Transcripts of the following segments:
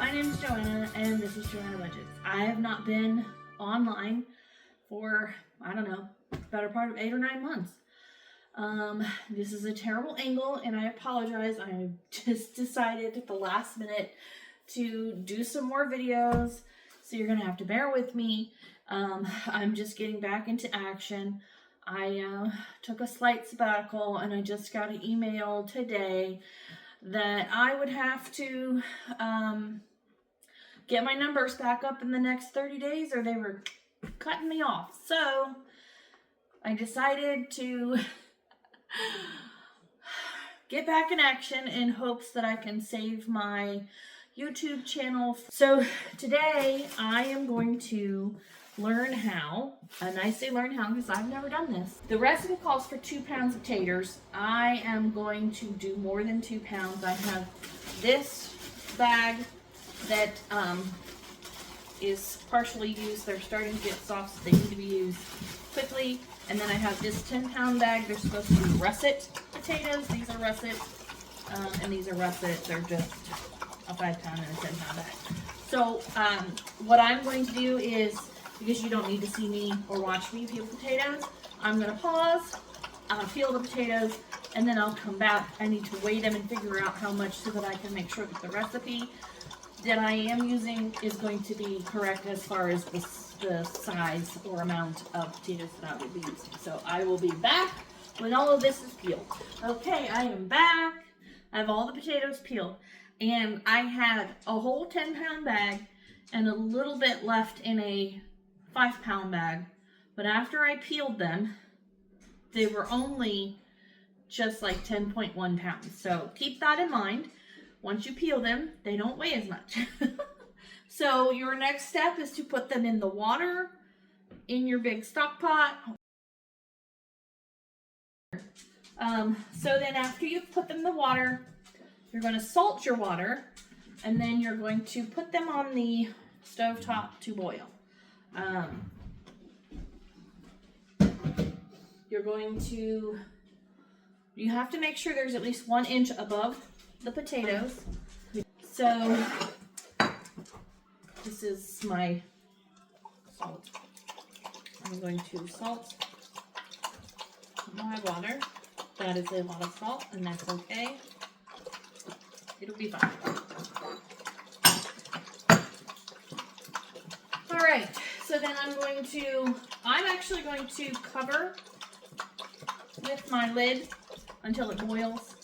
My name is Joanna, and this is Joanna Budgets. I have not been online for, I don't know, the better part of 8 or 9 months. This is a terrible angle, and I apologize. I just decided at the last minute to do some more videos, so you're going to have to bear with me. I'm just getting back into action. I took a slight sabbatical, and I just got an email today that I would have to get my numbers back up in the next 30 days or they were cutting me off. So I decided to get back in action in hopes that I can save my YouTube channel. So today I am going to learn how, and I say learn how because I've never done this. The recipe calls for 2 pounds of taters. I am going to do more than 2 pounds. I have this bag that is partially used. They're starting to get soft, so they need to be used quickly. And then I have this 10-pound bag. They're supposed to be russet potatoes. These are russet, and these are russet. They're just a 5-pound and a 10-pound bag. So what I'm going to do is, because you don't need to see me or watch me peel potatoes, I'm going to pause, peel the potatoes, and then I'll come back. I need to weigh them and figure out how much so that I can make sure that the recipe that I am using is going to be correct as far as the size or amount of potatoes that I will be using. So I will be back when all of this is peeled. Okay, I am back. I have all the potatoes peeled, and I had a whole 10-pound bag and a little bit left in a 5-pound bag, but after I peeled them, they were only just like 10.1 pounds. So keep that in mind. Once you peel them, they don't weigh as much. So your next step is to put them in the water in your big stock pot. So then after you've put them in the water, you're going to salt your water, and then you're going to put them on the stovetop to boil. You have to make sure there's at least 1 inch above the potatoes. So this is my salt. I'm going to salt my water. That is a lot of salt, and that's okay. It'll be fine. All right, so then I'm actually going to cover with my lid until it boils,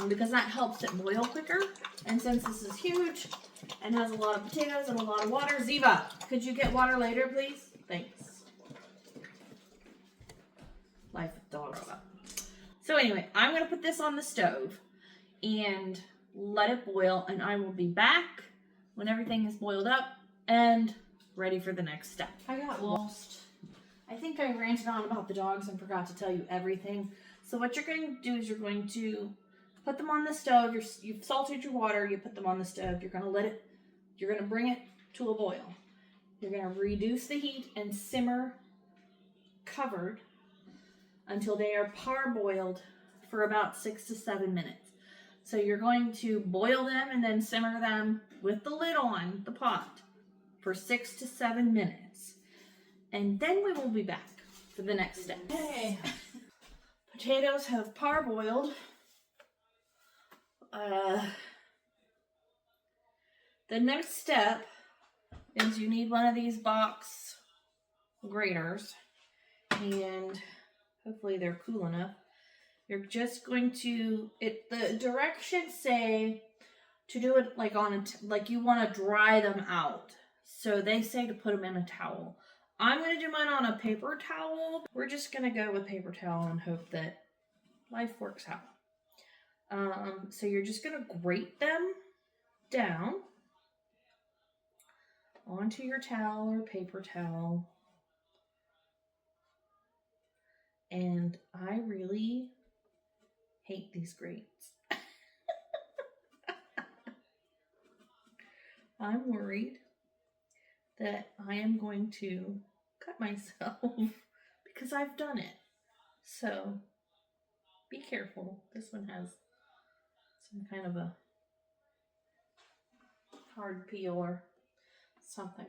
because that helps it boil quicker. And since this is huge and has a lot of potatoes and a lot of water, Ziva, could you get water later, please? Thanks. Life with dog. So anyway, I'm going to put this on the stove and let it boil, and I will be back when everything is boiled up and ready for the next step. I got lost. I think I ranted on about the dogs and forgot to tell you everything. So what you're going to do is you're going to put them on the stove. You've salted your water. You put them on the stove. You're going to bring it to a boil. You're going to reduce the heat and simmer covered until they are parboiled for about 6 to 7 minutes. So you're going to boil them and then simmer them with the lid on the pot for 6 to 7 minutes. And then we will be back for the next step. Okay. Potatoes have parboiled. The next step is you need one of these box graters, and hopefully they're cool enough. You're just going to, the directions say to do it like like you want to dry them out. So they say to put them in a towel. I'm going to do mine on a paper towel. We're just going to go with paper towel and hope that life works out. So you're just going to grate them down onto your towel or paper towel. And I really hate these grates. I'm worried that I am going to cut myself because I've done it. So be careful. This one has some kind of a hard peel or something.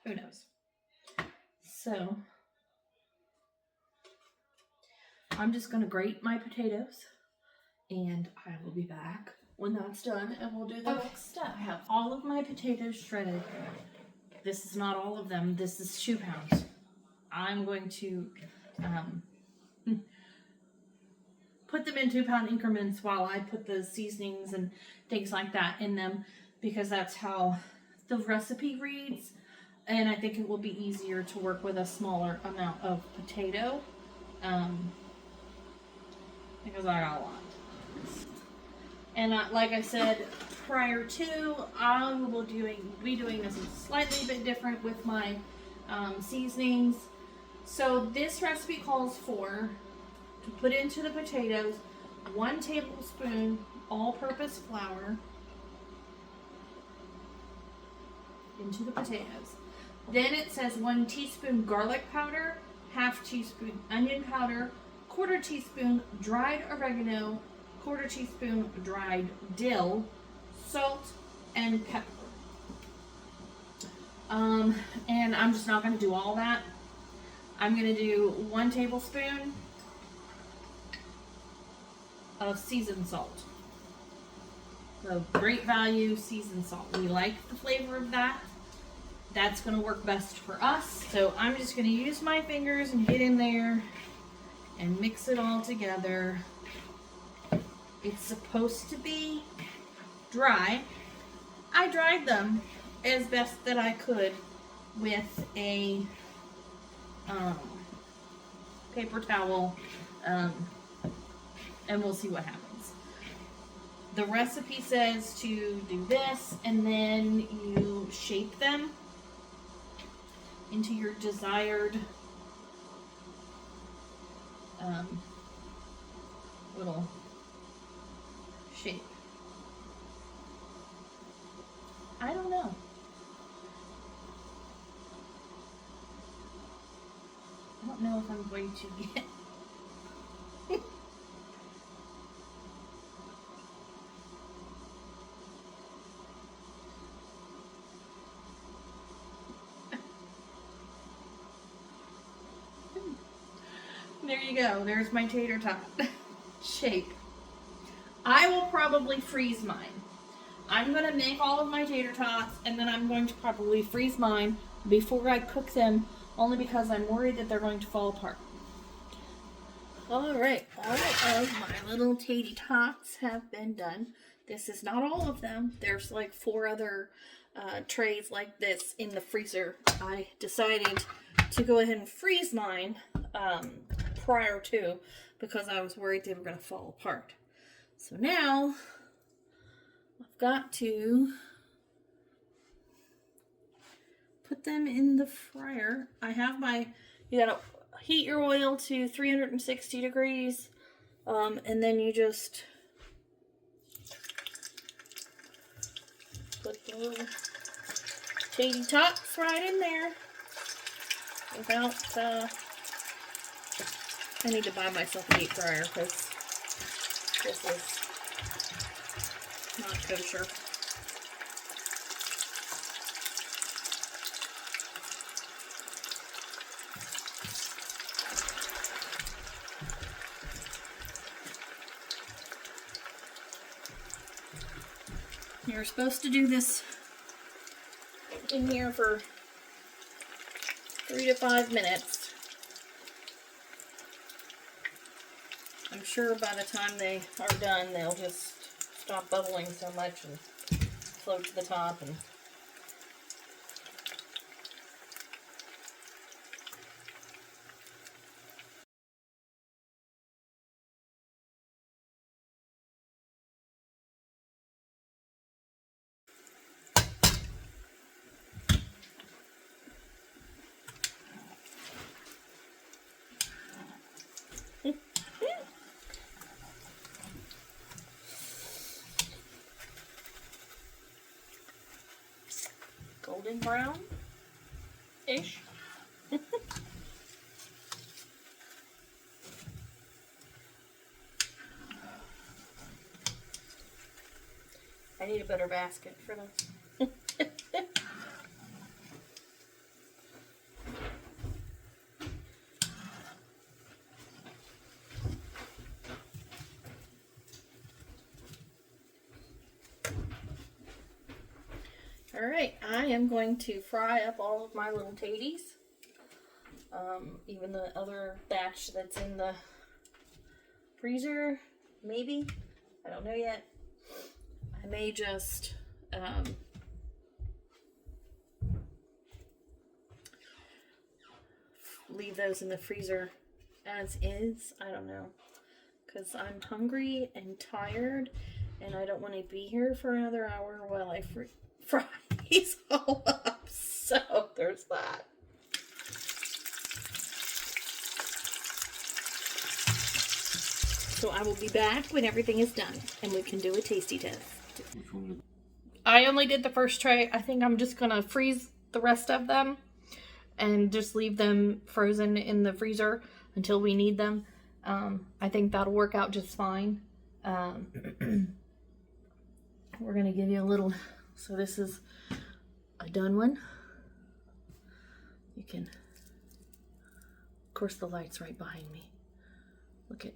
Who knows? So I'm just going to grate my potatoes, and I will be back when that's done, and we'll do the next step. I have all of my potatoes shredded. This is not all of them. This is 2 pounds. I'm going to put them in 2-pound increments while I put the seasonings and things like that in them, because that's how the recipe reads, and I think it will be easier to work with a smaller amount of potato, because I got a lot. And like I said prior to, I will be doing this slightly bit different with my seasonings. So this recipe calls for, to put into the potatoes, 1 tablespoon all-purpose flour into the potatoes. Then it says 1 teaspoon garlic powder, 1/2 teaspoon onion powder, 1/4 teaspoon dried oregano, 1/4 teaspoon dried dill, salt, and pepper. And I'm just not going to do all that. I'm going to do 1 tablespoon of seasoned salt. So great value seasoned salt. We like the flavor of that. That's going to work best for us. So I'm just going to use my fingers and get in there and mix it all together. It's supposed to be dry. I dried them as best that I could with a paper towel, and we'll see what happens. The recipe says to do this, and then you shape them into your desired little shape. I don't know. I don't know if I'm going to get There you go. There's my tater tot shape. I will probably freeze mine. I'm going to make all of my tater tots, and then I'm going to probably freeze mine before I cook them, only because I'm worried that they're going to fall apart. Alright, all of my little tater tots have been done. This is not all of them. There's like 4 other trays like this in the freezer. I decided to go ahead and freeze mine prior to, because I was worried they were going to fall apart. So now I've got to put them in the fryer. I have my, you gotta heat your oil to 360 degrees, and then you just put the little tater tots right in there without, I need to buy myself a deep fryer because this is not kosher. You're supposed to do this in here for 3 to 5 minutes. I'm sure by the time they are done, they'll just stop bubbling so much and float to the top. And golden brown-ish. I need a better basket for this. Alright, I am going to fry up all of my little taties. Even the other batch that's in the freezer, maybe. I don't know yet. I may just leave those in the freezer as is. I don't know. Because I'm hungry and tired and I don't want to be here for another hour while I fry these all up. So there's that. So I will be back when everything is done and we can do a tasty test. I only did the first tray. I think I'm just going to freeze the rest of them and just leave them frozen in the freezer until we need them. I think that'll work out just fine. We're going to give you a little, so this is a done one. You can, of course the light's right behind me. Look at,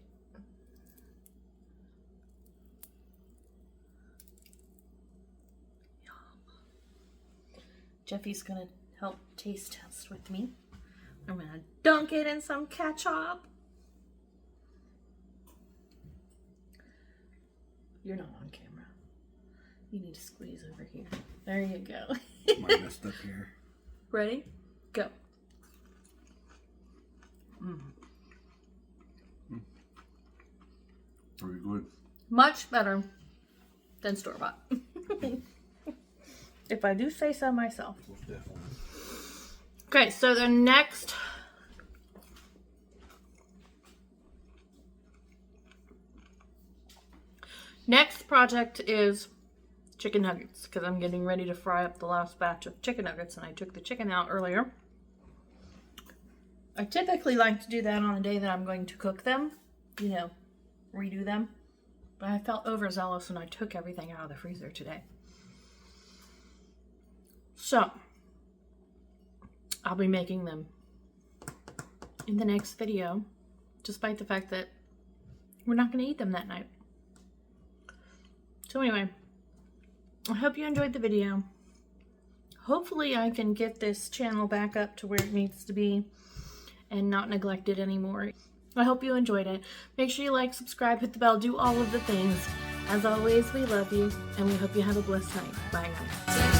Jeffy's going to help taste test with me. I'm going to dunk it in some ketchup. You're not on camera. You need to squeeze over here. There you go. I messed up here. Ready? Go. Very good. Much better than store-bought. If I do say so myself. Most definitely. Okay, so the next project is chicken nuggets, because I'm getting ready to fry up the last batch of chicken nuggets, and I took the chicken out earlier. I typically like to do that on a day that I'm going to cook them, you know, redo them, but I felt overzealous and I took everything out of the freezer today. So I'll be making them in the next video, despite the fact that we're not going to eat them that night. So anyway, I hope you enjoyed the video. Hopefully I can get this channel back up to where it needs to be and not neglected anymore. I hope you enjoyed it. Make sure you like, subscribe, hit the bell, do all of the things. As always, we love you, and we hope you have a blessed night. Bye, guys.